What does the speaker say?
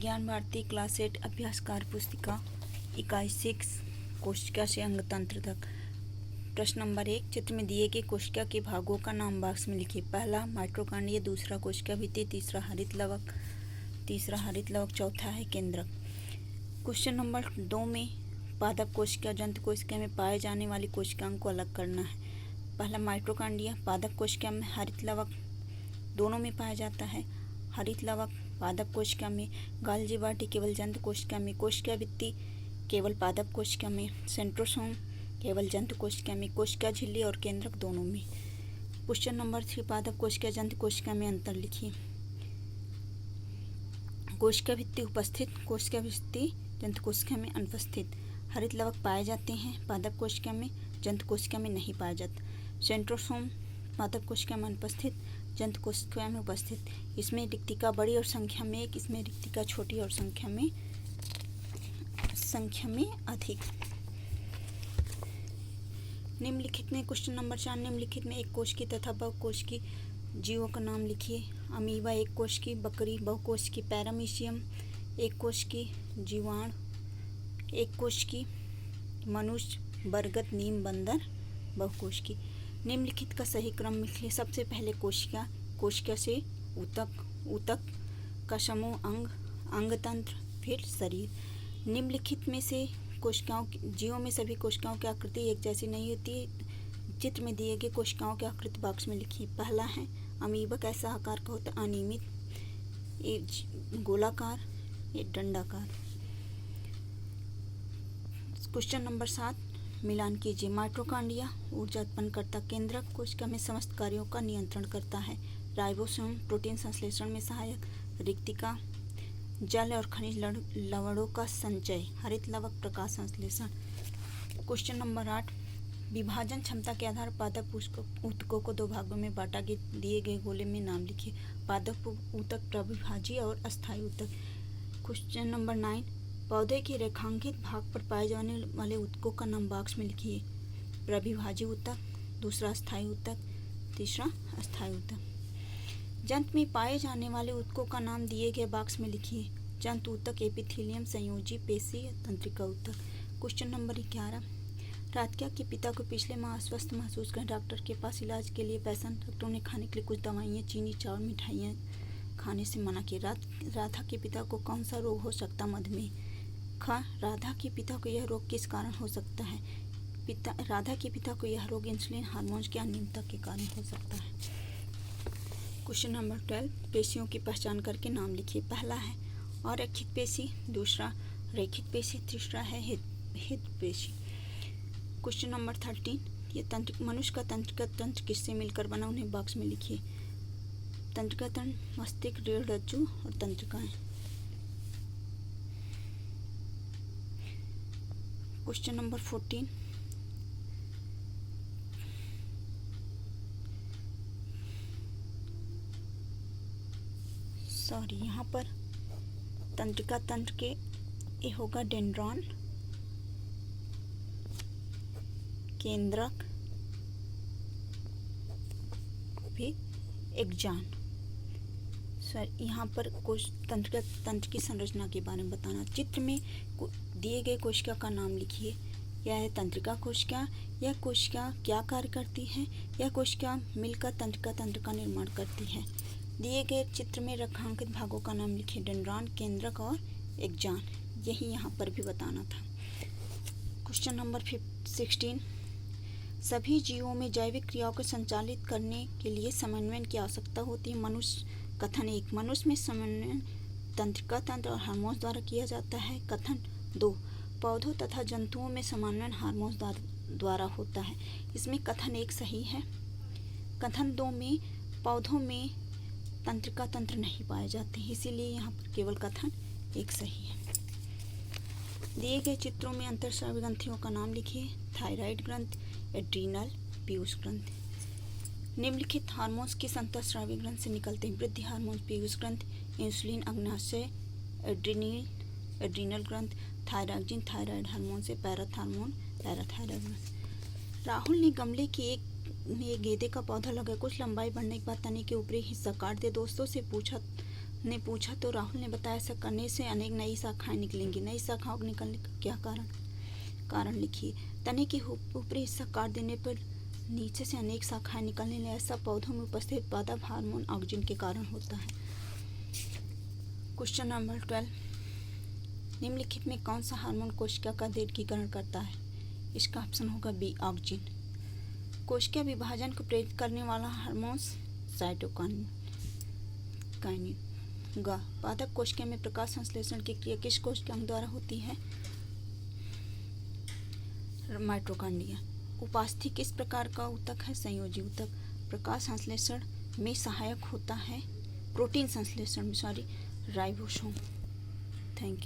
ज्ञान भारती क्लास 8 अभ्यासकार पुस्तिका इकाई 6 कोशिका से अंगतंत्र तक। प्रश्न नंबर 1, चित्र में दिए गए कोशिका के भागों का नाम बॉक्स में लिखिए। पहला माइटोकॉन्ड्रिया, दूसरा कोशिका भित्ति, तीसरा हरित लवक, चौथा है केंद्रक। क्वेश्चन नंबर 2 में पादप कोशिका जंतु कोशिका में पाए जाने वाली कोशिकाओं को अलग करना है। पहला माइटोकॉन्ड्रिया पादप कोशिका में, हरित लवक दोनों में पाया जाता है। हरित लवक पादप कोशिका में, गोल्गी बॉडी केवल जंतु कोशिका में, कोशिका भित्ति केवल पादप कोशिका में, सेंट्रोसोम केवल जंतु कोशिका में, कोशिका झिल्ली और केंद्रक दोनों में। क्वेश्चन नंबर 3, पादप कोशिका जंतु कोशिका में अंतर लिखिए। कोशिका भित्ति उपस्थित, कोशिका भित्ति जंतु कोशिका में अनुपस्थित। हरित लवक पाए जाते हैं पादप कोशिका में, जंतु कोशिका में नहीं पाया जाता। सेंट्रोसोम पादप कोशिका में अनुपस्थित, जंतु कोशिका में उपस्थित। इसमें रिक्तिका बड़ी और संख्या में एक, इसमें रिक्तिका छोटी और संख्या में अधिक। निम्नलिखित में क्वेश्चन नंबर 4, निम्नलिखित में एक कोशिकी तथा बहुकोशिकी जीवों का नाम लिखिए। अमीबा एक कोशिकी, बकरी बहुकोशिकी, पैरामीशियम एक कोशिकी, जीवाणु एक कोशिकी, मनुष्य, बरगद, नीम, बंदर बहुकोशिकी। निम्नलिखित का सही क्रम लिखिए। सबसे पहले कोशिका, कोशिका से ऊतक का समूह, अंगतंत्र, फिर शरीर। निम्नलिखित में से कोशिकाओं जीवों में सभी कोशिकाओं की आकृति एक जैसी नहीं होती। चित्र में दिए गए कोशिकाओं की आकृति बॉक्स में लिखिए। पहला है अमीबा कैसा आकार का होता है? अनियमित, गोलाकार, डंडाकार। क्वेश्चन नंबर 7, मिलान कीजिए। माइटोकॉन्ड्रिया ऊर्जा उत्पन्न करता, केंद्रक कोशिका में समस्त कार्यों का नियंत्रण करता है, राइबोसोम प्रोटीन संश्लेषण में सहायक, रिक्तिका जल और खनिज लवणों का संचय, हरित लवक प्रकाश संश्लेषण। क्वेश्चन नंबर 8, विभाजन क्षमता के आधार पादप ऊतकों को 2 भागों में बांटा गया। दिए गए गोले में नाम लिखिए। पादप ऊतक, प्रविभाजी और अस्थायी ऊतक। क्वेश्चन नंबर 9, पौधे के रेखांकित भाग पर पाए जाने वाले ऊतकों का नाम बॉक्स में लिखिए। प्रविभाजी ऊतक, दूसरा अस्थायी ऊतक, तीसरा अस्थायी ऊतक। जंतु में पाए जाने वाले ऊतकों का नाम दिए गए बॉक्स में लिखिए। जंतु ऊतक, एपिथेलियम, संयोजी, पेशी, तंत्रिका ऊतक। क्वेश्चन नंबर 11, राधिका के पिता को पिछले माह अस्वस्थ महसूस कर डॉक्टर के पास इलाज के लिए पैसा, डॉक्टरों ने खाने के लिए कुछ दवाइयाँ, चीनी, चावल, मिठाइयाँ खाने से मना किया। राधा के पिता को कौन सा रोग हो सकता? मधुमेह। राधा के पिता को यह रोग किस कारण हो सकता है? राधा के पिता को यह रोग इंसुलिन हार्मोन्स की अनियमितता के कारण हो सकता है। क्वेश्चन नंबर 12, पेशियों की पहचान करके नाम लिखिए। पहला है अरैखिक पेशी, दूसरा रेखिक पेशी, तीसरा है हित पेशी। क्वेश्चन नंबर 13, ये तंत्र, मनुष्य का तंत्रिका तंत्र किससे मिलकर बना? उन्हें बॉक्स में लिखिए। तंत्रिका तंत्र, मस्तिष्क, रीढ़, रज्जु और तंत्रिकाएं। क्वेश्चन नंबर 14, यहाँ पर तंत्रिका तंत्र के ये होगा डेंड्रॉन, केंद्रक, फिर एक्सॉन। यहाँ पर तंत्रिका तंत्र की संरचना के बारे में बताना। चित्र में दिए गए कोशिका का नाम लिखिए। यह है तंत्रिका कोशिका। यह कोशिका क्या कार्य करती है? यह कोशिका मिलकर तंत्रिका तंत्र का निर्माण करती है। दिए गए चित्र में रेखांकित भागों का नाम लिखिए। डेंड्रॉन, केंद्रक और एक्सॉन। यही यहाँ पर भी बताना था। क्वेश्चन नंबर 16, सभी जीवों में जैविक क्रियाओं को संचालित करने के लिए समन्वय की आवश्यकता होती है। मनुष्य। कथन 1, मनुष्य में समन्वय तंत्रिका तंत्र और हार्मोन्स द्वारा किया जाता है। कथन 2, पौधों तथा जंतुओं में समन्वय हार्मोन्स द्वारा होता है। इसमें कथन 1 सही है। कथन 2 में पौधों में तंत्रिका तंत्र नहीं पाए जाते, इसीलिए यहाँ पर केवल कथन 1 सही है। दिए गए चित्रों में अंतःस्रावी ग्रंथियों का नाम लिखिए। थायराइड ग्रंथि, एड्रीनल, पीयूष ग्रंथि। निम्नलिखित हार्मोन्स किस अंतःस्रावी ग्रंथि से निकलते हैं? वृद्धि हार्मोन, पीयूष ग्रंथि, इंसुलिन, अग्नाशय, एड्रीनल ग्रंथि, थायरॉक्सिन, थायराइड हार्मोन से, पैराथार्मोन, पैराथायरॉइड ग्रंथि। राहुल ने गमले की में गेंदे का पौधा लगा। कुछ लंबाई बढ़ने के बाद तने के ऊपरी हिस्सा काट दिया। दोस्तों से पूछा ने पूछा तो राहुल ने बताया ऐसा करने से अनेक नई शाखाएं निकलेंगी। नई शाखाओं के निकलने का क्या कारण लिखिए। तने की ऊपरी हिस्सा काट देने पर नीचे से अनेक शाखाएं निकलने लगे। ऐसा पौधों में उपस्थित पादप हार्मोन ऑक्सीजन के कारण होता है। क्वेश्चन नंबर 12, निम्नलिखित में कौन सा हार्मोन कोशिका का दीर्घीकरण करता है? इसका ऑप्शन होगा बी, ऑक्सीजन। कोशिका विभाजन को प्रेरित करने वाला हार्मोन साइटोकाइनिन। ग, पादप कोशिका में प्रकाश संश्लेषण की क्रिया किस कोशिकाओं द्वारा होती है? माइटोकॉन्ड्रिया। उपास्थि किस प्रकार का ऊतक है? संयोजी ऊतक। प्रकाश संश्लेषण में सहायक होता है, प्रोटीन संश्लेषण में राइबोसोम। Thank you.